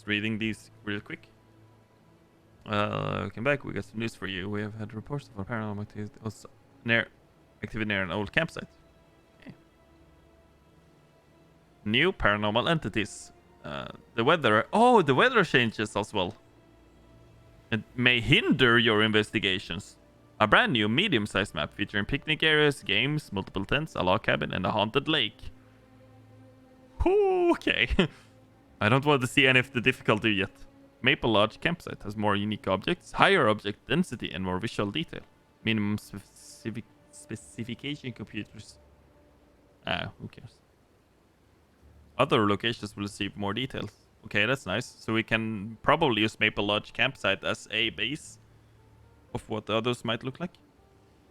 just reading these real quick. Welcome back. We got some news for you. We have had reports of paranormal activity near an old campsite. Okay. New paranormal entities. The weather changes as well. It may hinder your investigations. A brand new medium-sized map featuring picnic areas, games, multiple tents, a log cabin, and a haunted lake. Okay. I don't want to see any of the difficulty yet. Maple Lodge campsite has more unique objects, higher object density, and more visual detail. Minimum specification computers. Who cares? Other locations will receive more details. Okay, that's nice. So we can probably use Maple Lodge campsite as a base of what the others might look like.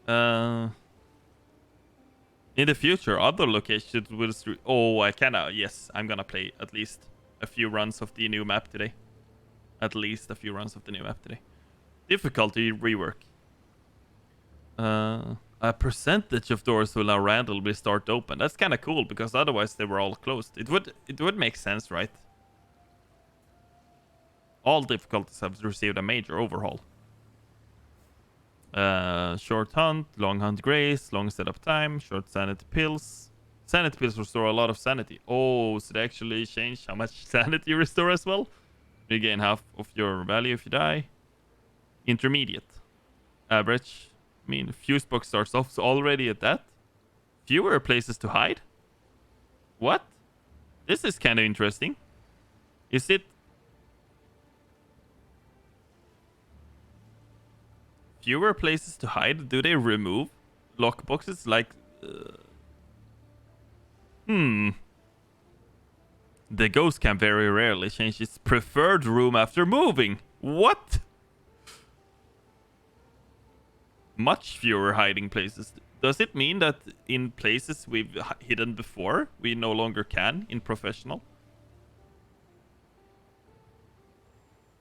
In the future, other locations will... Yes, I'm gonna play at least a few runs of the new map today. Difficulty rework. A percentage of doors will now randomly start open. That's kind of cool because otherwise they were all closed. It would make sense, right? All difficulties have received a major overhaul. Short hunt, long hunt grace, long setup time, short sanity pills. Sanity pills restore a lot of sanity. Oh, so they actually change how much sanity you restore as well? Regain half of your value if you die. Intermediate. Average. I mean, fuse box starts off so already at that. Fewer places to hide? What? This is kind of interesting. Is it... Fewer places to hide? Do they remove lockboxes like... The ghost can very rarely change its preferred room after moving. What? Much fewer hiding places. Does it mean that in places we've hidden before, we no longer can in professional?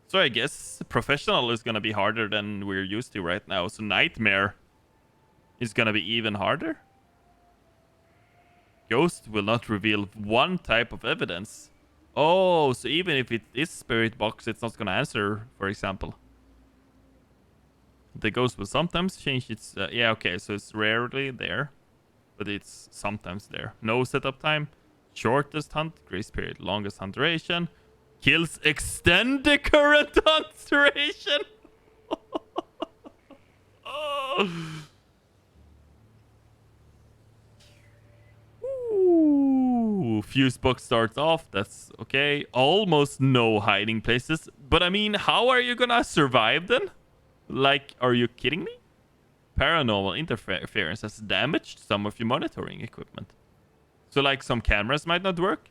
So I guess professional is gonna be harder than we're used to right now. So nightmare is gonna be even harder. Ghost will not reveal one type of evidence. Oh, so even if it is spirit box, it's not gonna answer, for example. The ghost will sometimes change its... yeah, okay, so it's rarely there. But it's sometimes there. No setup time. Shortest hunt. Grace period. Longest hunt duration. Kills extend the current hunt duration. Ooh, fuse box starts off. That's okay. Almost no hiding places. But I mean, how are you gonna survive then? Like, are you kidding me? Paranormal interference has damaged some of your monitoring equipment. So, like, some cameras might not work.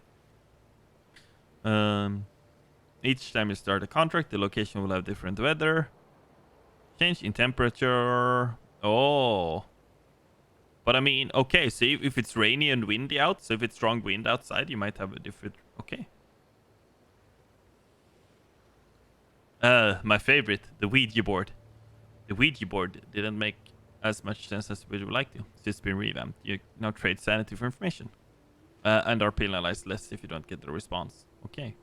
Each time you start a contract, the location will have different weather. Change in temperature. Oh. But I mean, okay, so if it's rainy and windy out, so if it's strong wind outside, you might have a different... Okay. My favorite, the Ouija board. The Ouija board didn't make as much sense as we would like to. It's been revamped. You now trade sanity for information. And are penalized less if you don't get the response. Okay.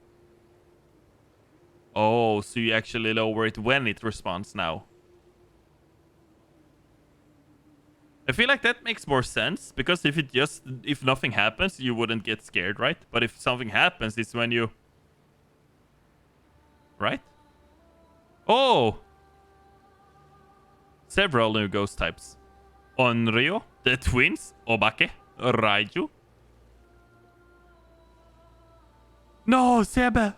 Oh, so you actually lower it when it responds now. I feel like that makes more sense, because if nothing happens, you wouldn't get scared, right? But if something happens, it's when you... Right? Oh! Several new ghost types. Onryo, the twins, Obake, Raiju. No, Sebe!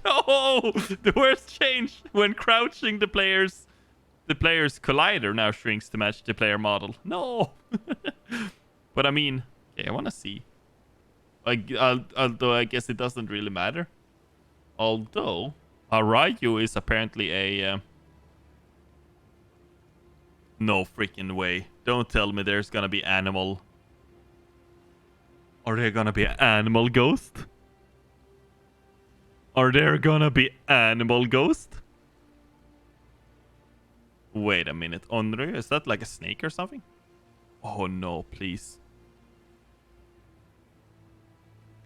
No! The worst change when crouching the player's collider now shrinks to match the player model. No! But I mean, okay, I want to see. Although I guess it doesn't really matter. Although, Arayu is apparently a... No freaking way. Don't tell me there's gonna be animal... Are there gonna be animal ghost? Are there gonna be animal ghost? Wait a minute. Onryo, is that like a snake or something? Oh no, please.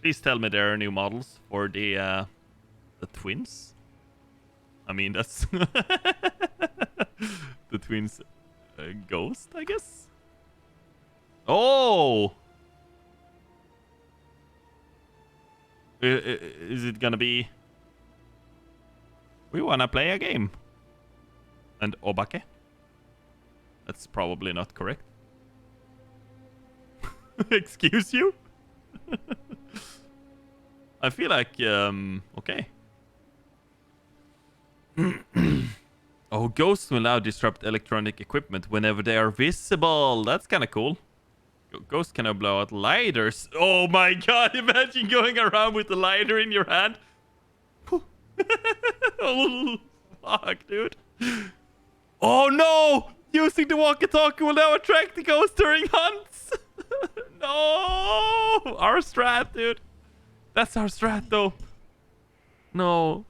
Please tell me there are new models for the The twins? I mean, that's... the twins... ghost, I guess? Oh! Is it gonna be... We wanna play a game. And Obake? That's probably not correct. Excuse you? I feel like, okay. Oh, ghosts will now disrupt electronic equipment whenever they are visible. That's kind of cool. Ghosts can now blow out lighters. Oh my god, imagine going around with a lighter in your hand. Oh, fuck, dude. Oh no! Using the walkie-talkie will now attract the ghost during hunts. No! Our strat, dude. That's our strat, though. No.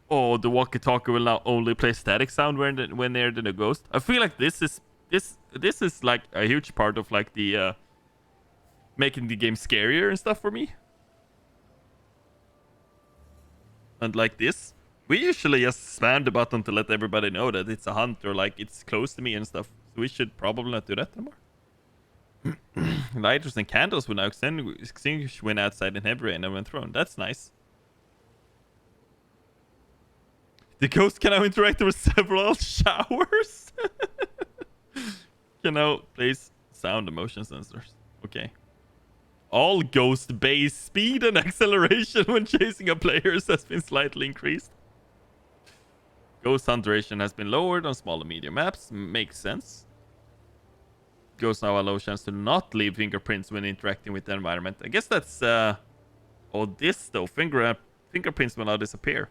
Oh, the walkie-talkie will now only play static sound when they're the ghost. I feel like this is like a huge part of like the making the game scarier and stuff for me. And like this, we usually just spam the button to let everybody know that it's a hunt or like it's close to me and stuff. So we should probably not do that anymore. Lighters and candles will now extinguish when outside in heavy rain and when thrown. That's nice. The ghost can now interact with several showers. Can now place sound and motion sensors. Okay. All ghost base speed and acceleration when chasing a player has been slightly increased. Ghost hunt duration has been lowered on small and medium maps. Makes sense. Ghosts now allow chance to not leave fingerprints when interacting with the environment. I guess that's oh, this though. Fingerprints will now disappear.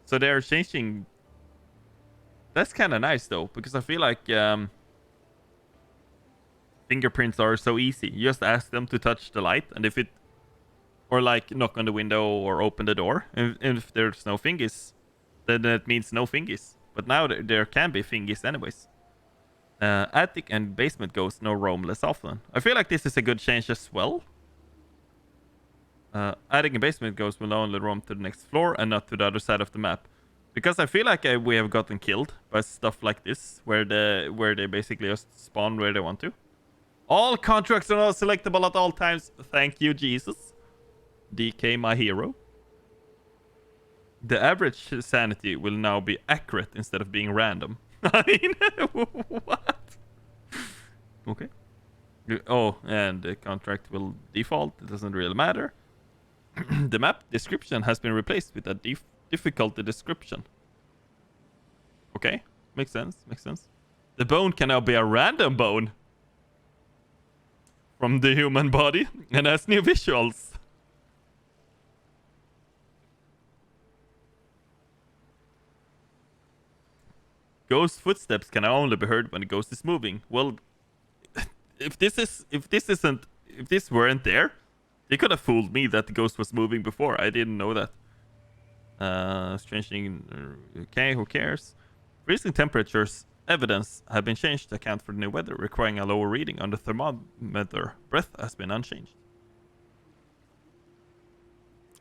So they're changing. That's kind of nice though, because I feel like fingerprints are so easy. You just ask them to touch the light, and if it, or like knock on the window or open the door, and if there's no fingies, then that means no fingies. But now there can be fingies anyways. Attic and basement ghosts no roam less often. I feel like this is a good change as well. Attic and basement ghosts will only roam to the next floor and not to the other side of the map. Because I feel like we have gotten killed by stuff like this, where they basically just spawn where they want to. All contracts are not selectable at all times. Thank you, Jesus. DK, my hero. The average sanity will now be accurate instead of being random. I mean, what? Okay. Oh, and the contract will default. It doesn't really matter. The map description has been replaced with a difficulty description. Okay, makes sense. Makes sense. The bone can now be a random bone from the human body and has new visuals. Ghost footsteps can only be heard when the ghost is moving. Well, if this weren't there, they could have fooled me that the ghost was moving before. I didn't know that. Strange thing. Okay, who cares? Freezing temperatures evidence have been changed to account for the new weather, requiring a lower reading on the thermometer. Breath has been unchanged.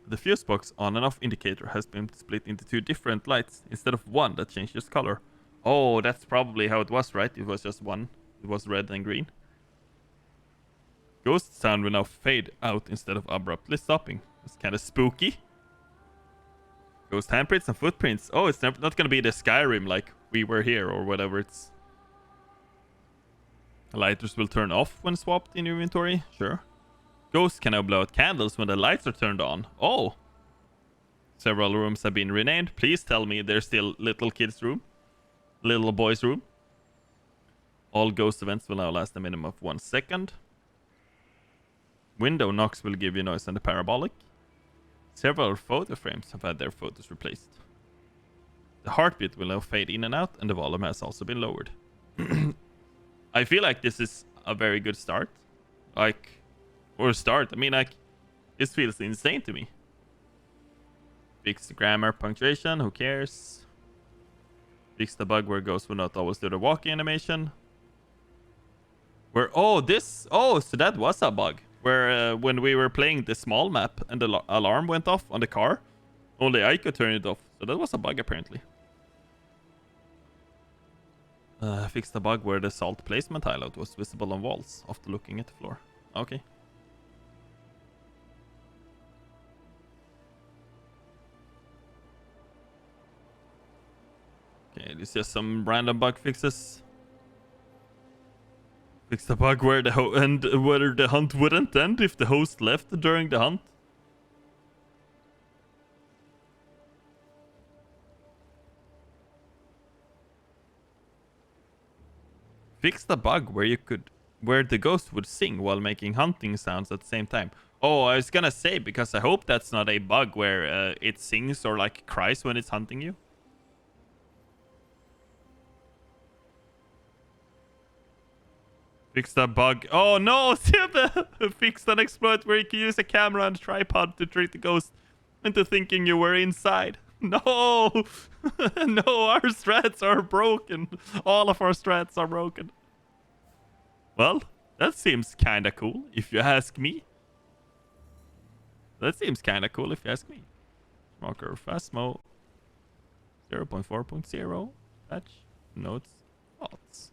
The fuse box on and off indicator has been split into two different lights instead of one that changes color. Oh, that's probably how it was, right? It was just one. It was red and green. Ghost sound will now fade out instead of abruptly stopping. It's kind of spooky. Ghost handprints and footprints. Oh, it's not going to be the Skyrim like we were here or whatever. It's lighters will turn off when swapped in inventory. Sure. Ghosts can now blow out candles when the lights are turned on. Oh. Several rooms have been renamed. Please tell me there's still little kids' room. Little boy's room. All ghost events will now last a minimum of 1 second. Window knocks will give you noise on the parabolic. Several photo frames have had their photos replaced. The heartbeat will now fade in and out, and the volume has also been lowered. I feel like this is a very good start. I mean, like, this feels insane to me. Fix the grammar, punctuation, who cares? Fix the bug where ghosts will not always do the walking animation. So that was a bug. Where when we were playing the small map and the alarm went off on the car, Only I could turn it off. So that was a bug apparently. Fix the bug where the salt placement highlight was visible on walls after looking at the floor. Okay. Okay, this is just some random bug fixes. Fix the bug where whether the hunt wouldn't end if the host left during the hunt. Fix the bug where the ghost would sing while making hunting sounds at the same time. Oh, I was gonna say, because I hope that's not a bug where it sings or like cries when it's hunting you. Fix that bug. Oh no, fix that exploit where you can use a camera and a tripod to trick the ghost into thinking you were inside. No! No, our strats are broken. All of our strats are broken. Well, that seems kinda cool, if you ask me. That seems kinda cool, if you ask me. Marker Phasmo 0.4.0 patch notes thoughts.